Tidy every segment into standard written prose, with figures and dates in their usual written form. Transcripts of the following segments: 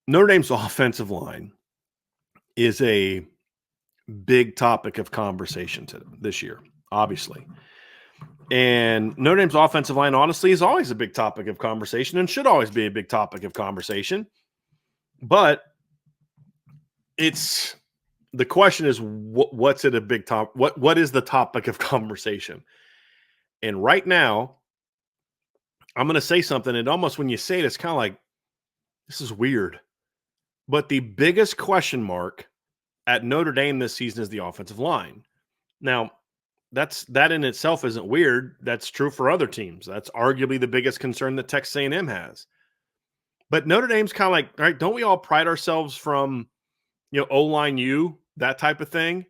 Notre Dame's offensive line is a big topic of conversation this year, obviously. And Notre Dame's offensive line, honestly, is always a big topic of conversation and should always be a big topic of conversation. But the question is, what's it a big top? What is the topic of conversation? And right now, I'm going to say something, and almost when you say it, it's kind of like, this is weird. But the biggest question mark at Notre Dame this season is the offensive line. Now, that in itself isn't weird. That's true for other teams. That's arguably the biggest concern that Texas A&M has. But Notre Dame's kind of like, all right, don't we all pride ourselves from, O-line U, that type of thing?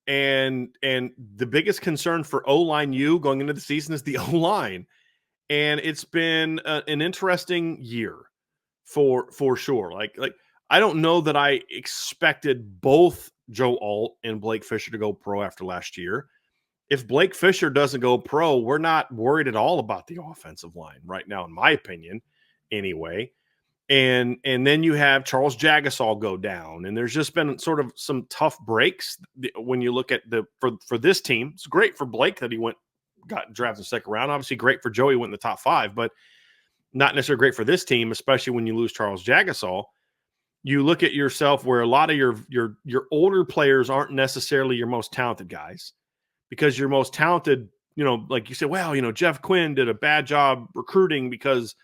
And the biggest concern for O-line U going into the season is the O-line. And it's been an interesting year for sure. Like I don't know that I expected both Joe Alt and Blake Fisher to go pro after last year. If Blake Fisher doesn't go pro, we're not worried at all about the offensive line right now, in my opinion, anyway. And then you have Charles Jagusah go down, and there's just been sort of some tough breaks when you look at for this team. It's great for Blake that he got drafted in the second round. Obviously, great for Joey, went in the top 5, but not necessarily great for this team, especially when you lose Charles Jagusah. You look at yourself where a lot of your older players aren't necessarily your most talented guys. Because your most talented, like you said, well, Jeff Quinn did a bad job recruiting because,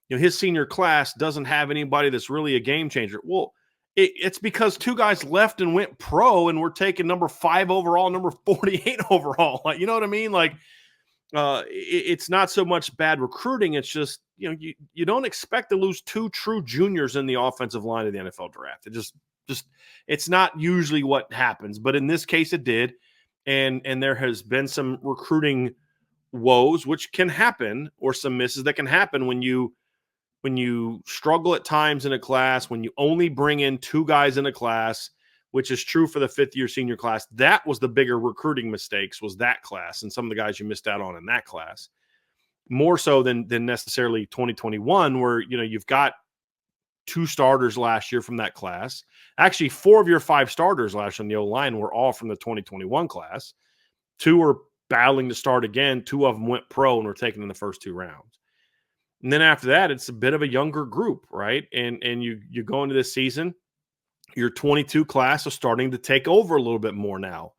his senior class doesn't have anybody that's really a game changer. Well, it's because 2 guys left and went pro and were taken number 5 overall, number 48 overall. Like, you know what I mean? Like, it's not so much bad recruiting. It's just, you don't expect to lose 2 true juniors in the offensive line of the NFL draft. It just it's not usually what happens. But in this case, it did. And there has been some recruiting woes, which can happen, or some misses that can happen when you struggle at times in a class, when you only bring in 2 guys in a class, which is true for the 5th-year senior class. That was the bigger recruiting mistakes, was that class and some of the guys you missed out on in that class, more so than necessarily 2021, where you've got 2 starters last year from that class. Actually, 4 of your 5 starters last year on the O-line were all from the 2021 class. 2 were battling to start again. 2 of them went pro and were taken in the first 2 rounds. And then after that, it's a bit of a younger group, right? And you go into this season, your 22 class is starting to take over a little bit more now.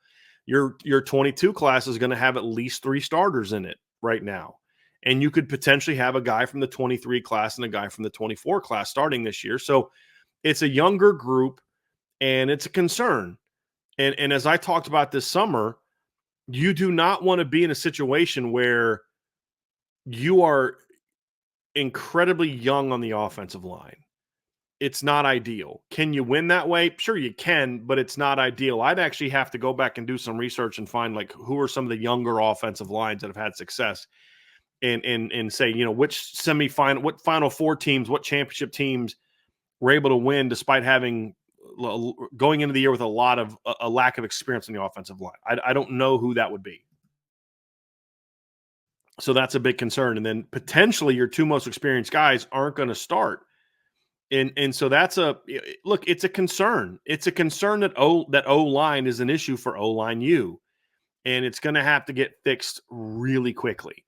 Your 22 class is going to have at least 3 starters in it right now. And you could potentially have a guy from the 23 class and a guy from the 24 class starting this year. So it's a younger group, and it's a concern. And as I talked about this summer, you do not want to be in a situation where you are incredibly young on the offensive line. It's not ideal. Can you win that way? Sure you can, but it's not ideal. I'd actually have to go back and do some research and find, like, who are some of the younger offensive lines that have had success, and say, which semifinal, what Final Four teams, what championship teams were able to win despite having going into the year with a lack of experience in the offensive line. I don't know who that would be. So that's a big concern. And then potentially your 2 most experienced guys aren't going to start. And so that's it's a concern. It's a concern that O-line is an issue for O-line U. And it's going to have to get fixed really quickly.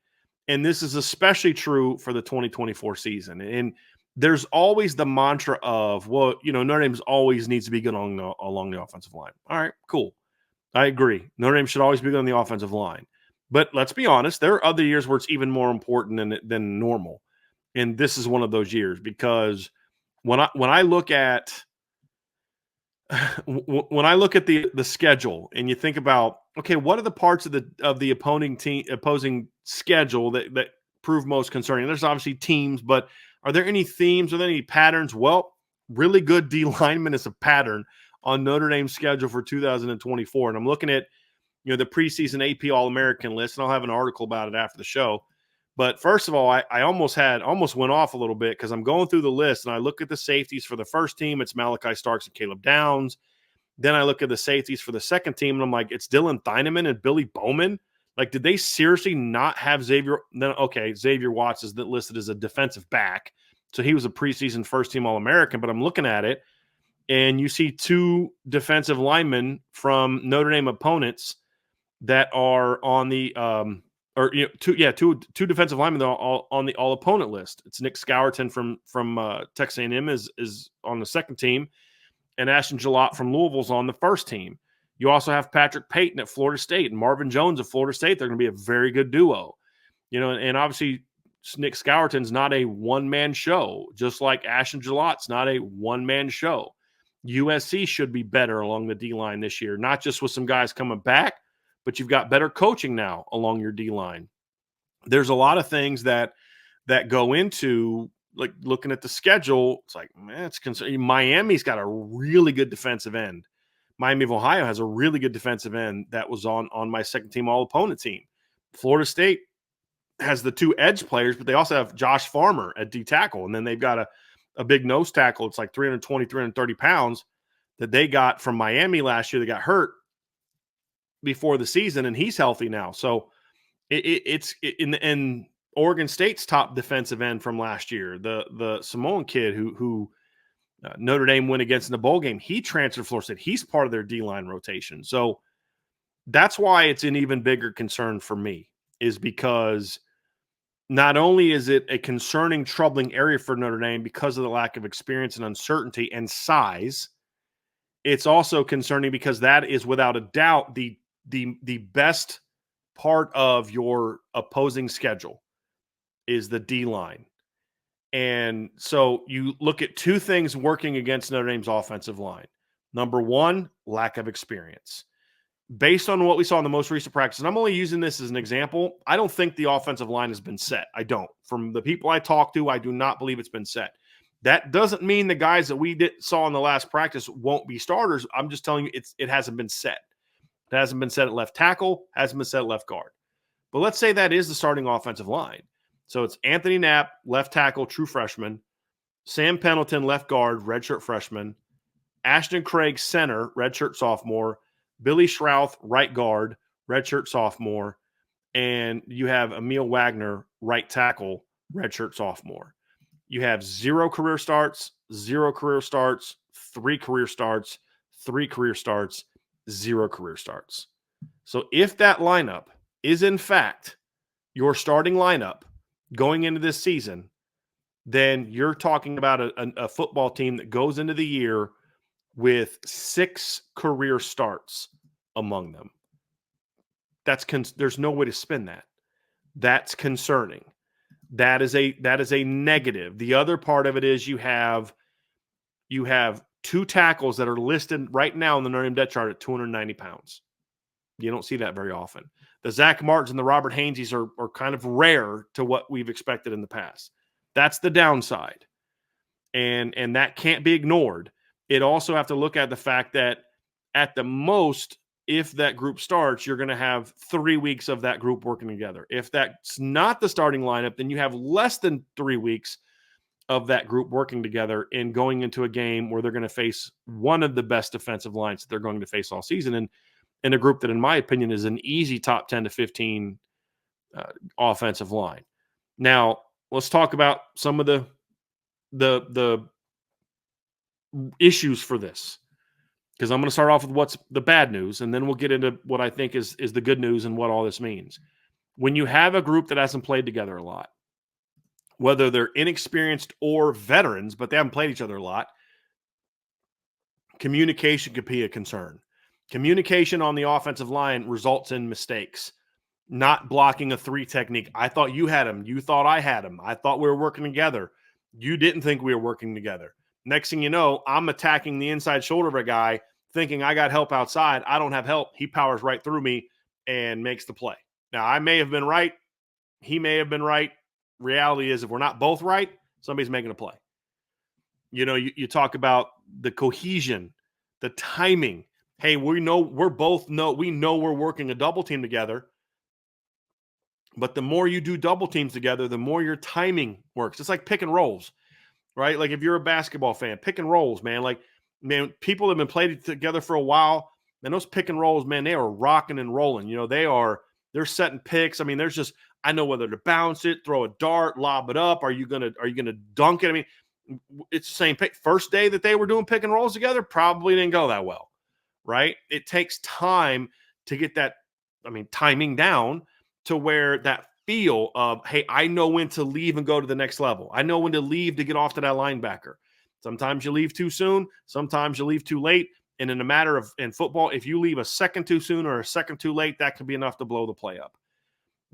And this is especially true for the 2024 season. And there's always the mantra of, well, Notre Dame always needs to be good along the offensive line. All right, cool. I agree. Notre Dame should always be good on the offensive line. But let's be honest, there are other years where it's even more important than normal. And this is one of those years, because when I look at the schedule, and you think about, okay, what are the parts of the opposing schedule that prove most concerning? There's obviously teams, but are there any themes? Are there any patterns? Well, really good D lineman is a pattern on Notre Dame's schedule for 2024. And I'm looking at the preseason AP All-American list, and I'll have an article about it after the show. But first of all, I almost went off a little bit, because I'm going through the list and I look at the safeties for the first team. It's Malachi Starks and Caleb Downs. Then I look at the safeties for the second team, and I'm like, it's Dylan Theineman and Billy Bowman. Like, did they seriously not have Xavier? Okay, Xavier Watts is listed as a defensive back. So he was a preseason first-team All-American, but I'm looking at it, and you see two defensive linemen from Notre Dame opponents that are on the two defensive linemen that are all on the all-opponent list. It's Nick Scourton from Texas A&M is on the second team, and Ashton Gillott from Louisville's on the first team. You also have Patrick Payton at Florida State and Marvin Jones at Florida State. They're going to be a very good duo. And obviously Nick Scourton's not a one-man show, just like Ashton Gillott's not a one-man show. USC should be better along the D-line this year, not just with some guys coming back, but you've got better coaching now along your D-line. There's a lot of things that go into, like, looking at the schedule. It's like, man, it's concerning. Miami's got a really good defensive end. Miami of Ohio has a really good defensive end that was on my second-team all-opponent team. Florida State has the two edge players, but they also have Josh Farmer at D tackle. And then they've got a big nose tackle. It's like 320, 330 pounds that they got from Miami last year that got hurt before the season, and he's healthy now. So it's in Oregon State's top defensive end from last year, the Samoan kid who Notre Dame went against in the bowl game. He transferred to Florida State. He's part of their D-line rotation. So that's why it's an even bigger concern for me, is because not only is it a concerning, troubling area for Notre Dame because of the lack of experience and uncertainty and size, it's also concerning because that is without a doubt the best part of your opposing schedule is the D-line. And so you look at two things working against Notre Dame's offensive line. Number one, lack of experience. Based on what we saw in the most recent practice, and I'm only using this as an example, I don't think the offensive line has been set. I don't. From the people I talked to, I do not believe it's been set. That doesn't mean the guys that we saw in the last practice won't be starters. I'm just telling you it hasn't been set. It hasn't been set at left tackle, hasn't been set at left guard. But let's say that is the starting offensive line. So it's Anthony Knapp, left tackle, true freshman, Sam Pendleton, left guard, redshirt freshman, Ashton Craig, center, redshirt sophomore, Billy Schrouth, right guard, redshirt sophomore, and you have Emil Wagner, right tackle, redshirt sophomore. You have 0 career starts, 0 career starts, 3 career starts, 3 career starts, 0 career starts. So if that lineup is in fact your starting lineup going into this season, then you're talking about a football team that goes into the year with 6 career starts among them. There's no way to spin that. That's concerning. That is a negative. The other part of it is you have 2 tackles that are listed right now in the Notre Dame depth chart at 290 pounds. You don't see that very often. The Zach Martins and the Robert Haineses are kind of rare to what we've expected in the past. That's the downside. And that can't be ignored. It also have to look at the fact that at the most, if that group starts, you're going to have 3 weeks of that group working together. If that's not the starting lineup, then you have less than 3 weeks of that group working together and going into a game where they're going to face one of the best defensive lines that they're going to face all season. And in a group that, in my opinion, is an easy top 10 to 15 offensive line. Now, let's talk about some of the issues for this, because I'm going to start off with what's the bad news, and then we'll get into what I think is the good news and what all this means. When you have a group that hasn't played together a lot, whether they're inexperienced or veterans, but they haven't played each other a lot, communication could be a concern. Communication on the offensive line results in mistakes. Not blocking a 3 technique. I thought you had him. You thought I had him. I thought we were working together. You didn't think we were working together. Next thing you know, I'm attacking the inside shoulder of a guy thinking I got help outside. I don't have help. He powers right through me and makes the play. Now, I may have been right. He may have been right. Reality is, if we're not both right, somebody's making a play. You talk about the cohesion, the timing. Hey, we know we're working a double team together. But the more you do double teams together, the more your timing works. It's like pick and rolls, right? Like if you're a basketball fan, pick and rolls, man. Like, man, people have been playing together for a while, and those pick and rolls, man, they are rocking and rolling. They're setting picks. I mean, there's just I know whether to bounce it, throw a dart, lob it up. Are you gonna dunk it? I mean, it's the same pick. First day that they were doing pick and rolls together, probably didn't go that well, right? It takes time to get that, timing down to where that feel of, hey, I know when to leave and go to the next level. I know when to leave to get off to that linebacker. Sometimes you leave too soon. Sometimes you leave too late. And in a matter of, in football, if you leave a second too soon or a second too late, that could be enough to blow the play up.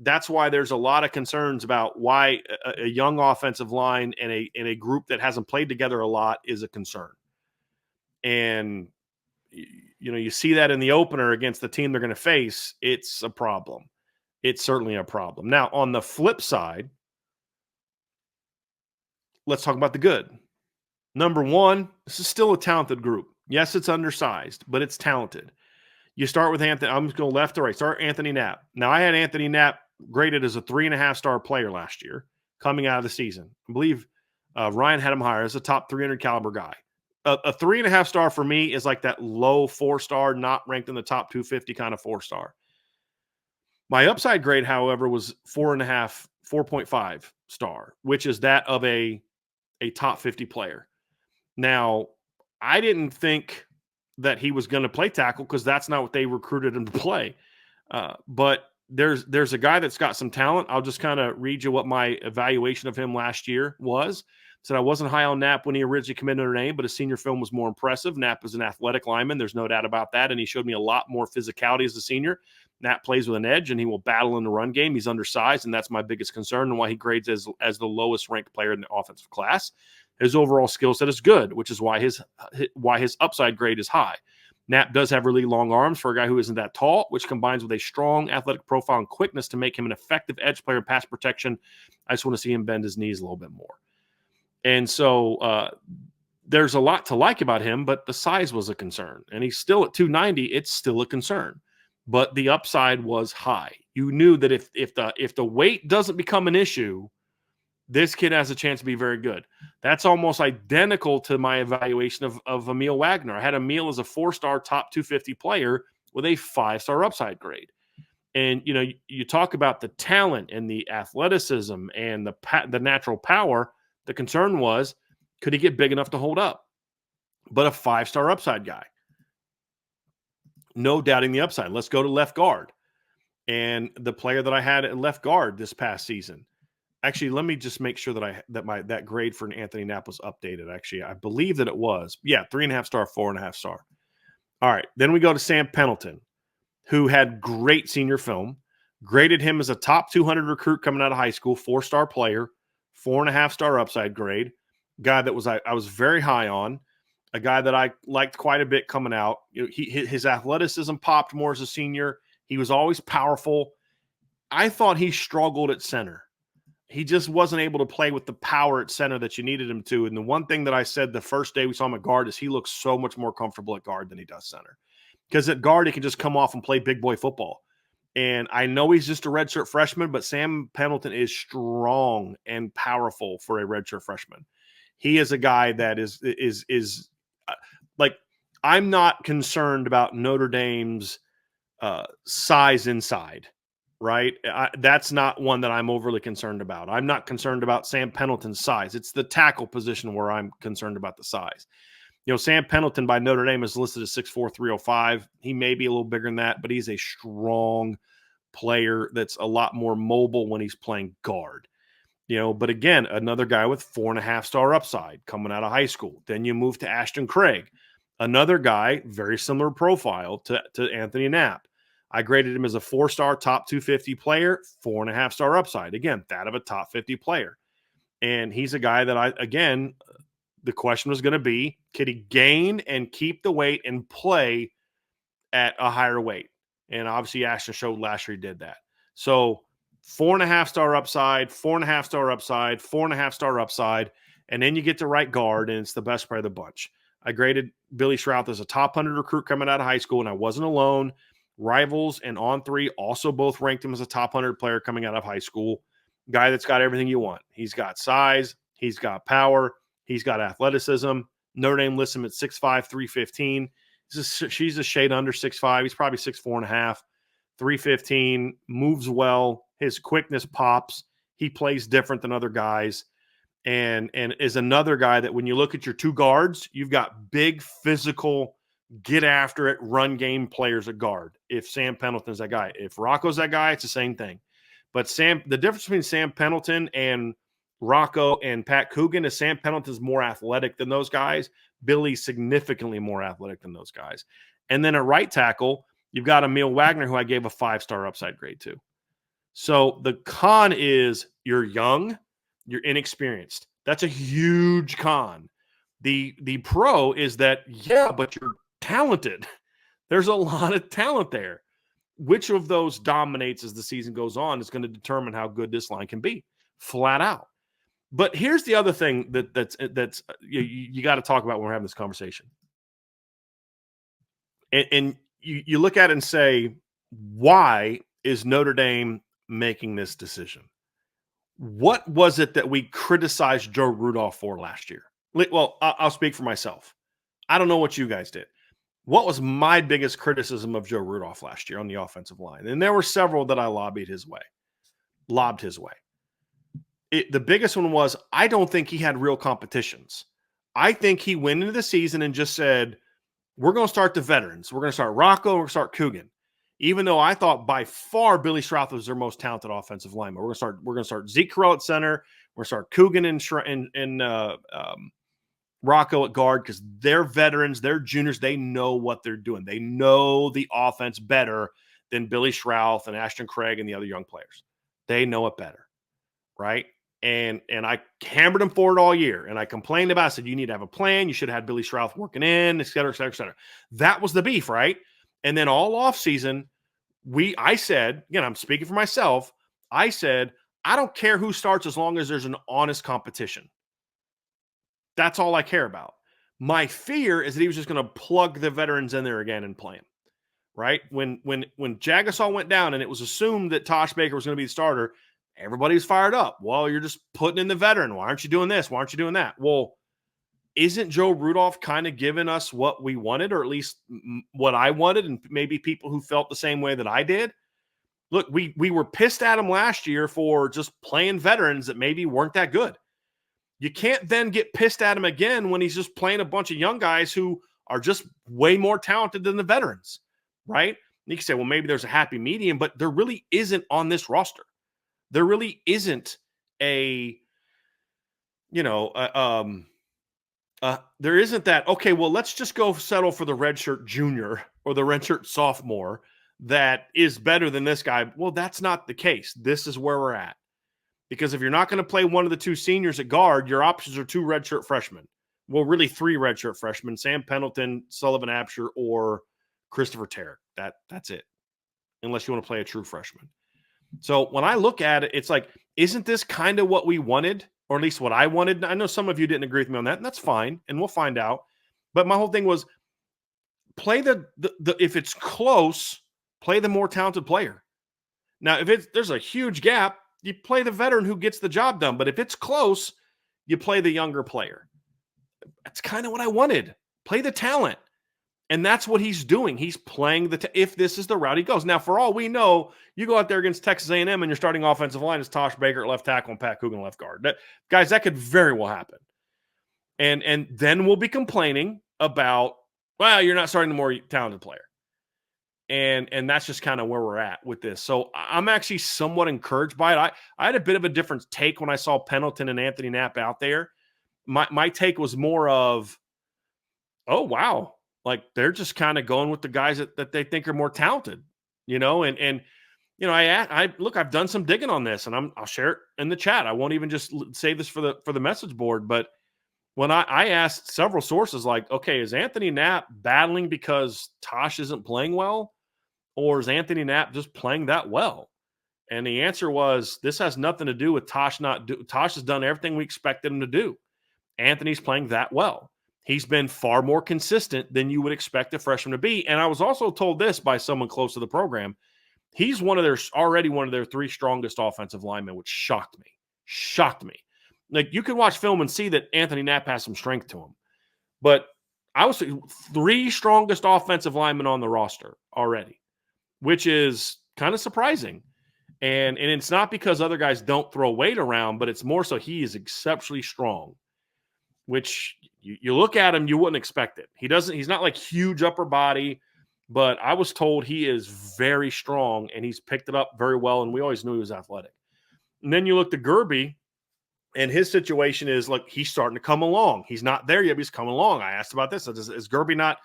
That's why there's a lot of concerns about why a young offensive line and a group that hasn't played together a lot is a concern. And, you see that in the opener against the team they're going to face. It's a problem. It's certainly a problem. Now, on the flip side, let's talk about the good. Number one, this is still a talented group. Yes, it's undersized, but it's talented. You start with Anthony. I'm just going left to right. Start Anthony Knapp. Now, I had Anthony Knapp graded as a 3.5-star player last year coming out of the season. I believe Ryan had him higher as a top 300 caliber guy. A 3.5-star for me is like that low 4-star, not ranked in the top 250 kind of 4-star. My upside grade, however, was 4.5 star, which is that of a top 50 player. Now, I didn't think that he was going to play tackle because that's not what they recruited him to play. But there's a guy that's got some talent. I'll just kind of read you what my evaluation of him last year was. Said I wasn't high on Knapp when he originally committed to Notre Dame, but his senior film was more impressive. Knapp is an athletic lineman. There's no doubt about that. And he showed me a lot more physicality as a senior. Knapp plays with an edge, and he will battle in the run game. He's undersized, and that's my biggest concern and why he grades as the lowest ranked player in the offensive class. His overall skill set is good, which is why his upside grade is high. Knapp does have really long arms for a guy who isn't that tall, which combines with a strong athletic profile and quickness to make him an effective edge player in pass protection. I just want to see him bend his knees a little bit more. And so there's a lot to like about him, but the size was a concern. And he's still at 290. It's still a concern. But the upside was high. You knew that if the weight doesn't become an issue, this kid has a chance to be very good. That's almost identical to my evaluation of Emil Wagner. I had Emil as a 4-star top 250 player with a 5-star upside grade. And, you talk about the talent and the athleticism and the natural power. The concern was, could he get big enough to hold up? But a 5-star upside guy. No doubting the upside. Let's go to left guard. And the player that I had at left guard this past season. Actually, let me just make sure that grade for Anthony Knapp was updated. Actually, I believe that it was. Yeah, 3.5 star, 4.5 star. All right. Then we go to Sam Pendleton, who had great senior film. Graded him as a top 200 recruit coming out of high school, 4-star player, 4.5 star upside grade. Guy that I was very high on. A guy that I liked quite a bit coming out. His athleticism popped more as a senior. He was always powerful. I thought he struggled at center. He just wasn't able to play with the power at center that you needed him to. And the one thing that I said the first day we saw him at guard is he looks so much more comfortable at guard than he does center. Because at guard, he can just come off and play big boy football. And I know he's just a redshirt freshman, but Sam Pendleton is strong and powerful for a redshirt freshman. He is a guy that is like, I'm not concerned about Notre Dame's size inside. Right? That's not one that I'm overly concerned about. I'm not concerned about Sam Pendleton's size. It's the tackle position where I'm concerned about the size. Sam Pendleton by Notre Dame is listed as 6'4", 305. He may be a little bigger than that, but he's a strong player that's a lot more mobile when he's playing guard. But again, another guy with 4.5 star upside coming out of high school. Then you move to Ashton Craig, another guy, very similar profile to Anthony Knapp. I graded him as a 4-star top 250 player, 4.5 star upside. Again, that of a top 50 player. And he's a guy that the question was going to be, could he gain and keep the weight and play at a higher weight? And obviously Ashton showed last year he did that. So 4.5 star upside, 4.5 star upside, 4.5 star upside. And then you get to right guard, and it's the best player of the bunch. I graded Billy Shrouth as a top 100 recruit coming out of high school, and I wasn't alone. Rivals and On3 also both ranked him as a top 100 player coming out of high school. Guy that's got everything you want. He's got size. He's got power. He's got athleticism. Notre Dame lists him at 6'5", 315. She's a shade under 6'5". He's probably 6'4.5", 315. Moves well. His quickness pops. He plays different than other guys, and is another guy that when you look at your two guards, you've got big physical, get after it, run game players at guard. If Sam Pendleton's that guy, if Rocco's that guy, it's the same thing. But the difference between Sam Pendleton and Rocco and Pat Coogan is Sam Pendleton's more athletic than those guys. Billy's significantly more athletic than those guys. And then at right tackle, you've got Emil Wagner, who I gave a 5-star upside grade to. So the con is you're young, you're inexperienced. That's a huge con. The pro is that, yeah, but you're talented. There's a lot of talent there. Which of those dominates as the season goes on is going to determine how good this line can be, flat out. But here's the other thing that's you got to talk about when we're having this conversation. And you look at it and say, why is Notre Dame making this decision? What was it that we criticized Joe Rudolph for last year? Well, I'll speak for myself. I don't know what you guys did. What was my biggest criticism of Joe Rudolph last year on the offensive line? And there were several that I lobbed his way. The biggest one was I don't think he had real competitions. I think he went into the season and just said, we're going to start the veterans. We're going to start Rocco. We're going to start Coogan. Even though I thought by far Billy Strouth was their most talented offensive lineman. We're going to start Zeke Correll at center. We're going to start Coogan and Rocco at guard because they're veterans, they're juniors, they know what they're doing. They know the offense better than Billy Strouth and Ashton Craig and the other young players. They know it better, right? And I hammered him for it all year, and I complained about it. I said, you need to have a plan. You should have had Billy Strouth working in, et cetera, et cetera, et cetera. That was the beef, right? And then all offseason, I said, again, I'm speaking for myself, I said, I don't care who starts as long as there's an honest competition. That's all I care about. My fear is that he was just going to plug the veterans in there again and play them, right? When Jagusah went down and it was assumed that Tosh Baker was going to be the starter, everybody was fired up. Well, you're just putting in the veteran. Why aren't you doing this? Why aren't you doing that? Well, isn't Joe Rudolph kind of giving us what we wanted, or at least what I wanted, and maybe people who felt the same way that I did? Look, we were pissed at him last year for just playing veterans that maybe weren't that good. You can't then get pissed at him again when he's just playing a bunch of young guys who are just way more talented than the veterans, right? You can say, well, maybe there's a happy medium, but there really isn't on this roster. There really isn't there isn't that, okay, well, let's just go settle for the redshirt junior or the redshirt sophomore that is better than this guy. Well, that's not the case. This is where we're at. Because if you're not going to play one of the two seniors at guard, your options are two redshirt freshmen. Well, really three redshirt freshmen, Sam Pendleton, Sullivan Absher, or Christopher Tarrick. That's it, unless you want to play a true freshman. So when I look at it, it's like, isn't this kind of what we wanted, or at least what I wanted? I know some of you didn't agree with me on that, and that's fine, and we'll find out. But my whole thing was play if it's close, play the more talented player. Now, if there's a huge gap, you play the veteran who gets the job done. But if it's close, you play the younger player. That's kind of what I wanted. Play the talent. And that's what he's doing. He's playing if this is the route he goes. Now, for all we know, you go out there against Texas A&M and your starting offensive line is Tosh Baker at left tackle and Pat Coogan left guard. That could very well happen. And then we'll be complaining about, well, you're not starting the more talented player. And that's just kind of where we're at with this. So I'm actually somewhat encouraged by it. I had a bit of a different take when I saw Pendleton and Anthony Knapp out there. My take was more of, oh, wow. Like they're just kind of going with the guys that they think are more talented, and I've done some digging on this, and I'll share it in the chat. I won't even just save this for the message board. But when I asked several sources, like, okay, is Anthony Knapp battling because Tosh isn't playing well? Or is Anthony Knapp just playing that well? And the answer was, this has nothing to do with Tosh Tosh has done everything we expected him to do. Anthony's playing that well. He's been far more consistent than you would expect a freshman to be. And I was also told this by someone close to the program. He's already one of their three strongest offensive linemen, which shocked me. Like, you can watch film and see that Anthony Knapp has some strength to him. But I was three strongest offensive linemen on the roster already, which is kind of surprising. And it's not because other guys don't throw weight around, but it's more so he is exceptionally strong, which you look at him, you wouldn't expect it. He's not like huge upper body, but I was told he is very strong and he's picked it up very well. And we always knew he was athletic. And then you look to Gerby, and his situation is like he's starting to come along. He's not there yet, but he's coming along. I asked about this. Is Gerby not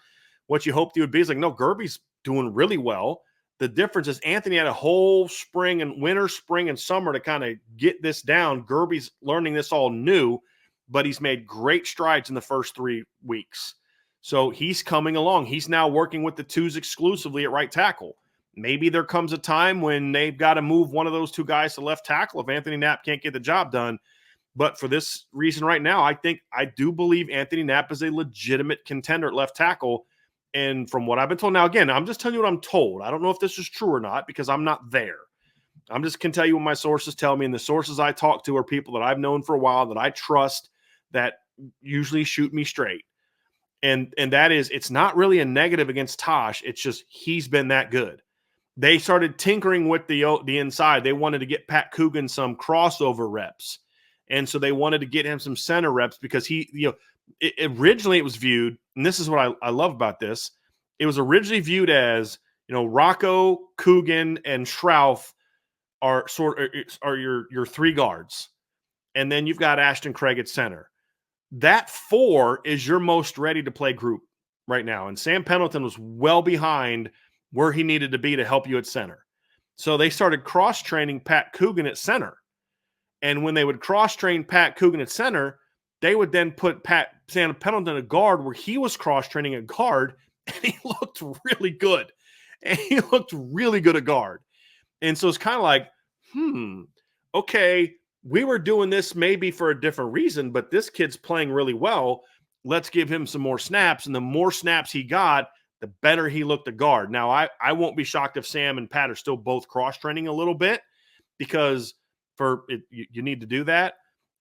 what you hoped he would be? He's like, no, Gerby's doing really well. The difference is Anthony had a whole spring and winter, spring, and summer to kind of get this down. Gerby's learning this all new, but he's made great strides in the first 3 weeks. So he's coming along. He's now working with the twos exclusively at right tackle. Maybe there comes a time when they've got to move one of those two guys to left tackle if Anthony Knapp can't get the job done. But for this reason right now, I do believe Anthony Knapp is a legitimate contender at left tackle. And from what I've been told, now again, I'm just telling you what I'm told. I don't know if this is true or not because I'm not there. I'm just can tell you what my sources tell me, and the sources I talk to are people that I've known for a while that I trust that usually shoot me straight. And that is, it's not really a negative against Tosh. It's just he's been that good. They started tinkering with the inside. They wanted to get Pat Coogan some crossover reps. And so they wanted to get him some center reps because originally it was viewed, and this is what I love about this. It was originally viewed as, Rocco, Coogan, and Schroff are your 3 guards. And then you've got Ashton Craig at center. That 4 is your most ready to play group right now. And Sam Pendleton was well behind where he needed to be to help you at center. So they started cross-training Pat Coogan at center. And when they would cross-train Pat Coogan at center, they would then put Sam Pendleton at guard where he was cross-training at guard, and he looked really good. And he looked really good at guard. And so it's kind of like, okay, we were doing this maybe for a different reason, but this kid's playing really well. Let's give him some more snaps. And the more snaps he got, the better he looked at guard. Now, I won't be shocked if Sam and Pat are still both cross-training a little bit because you need to do that.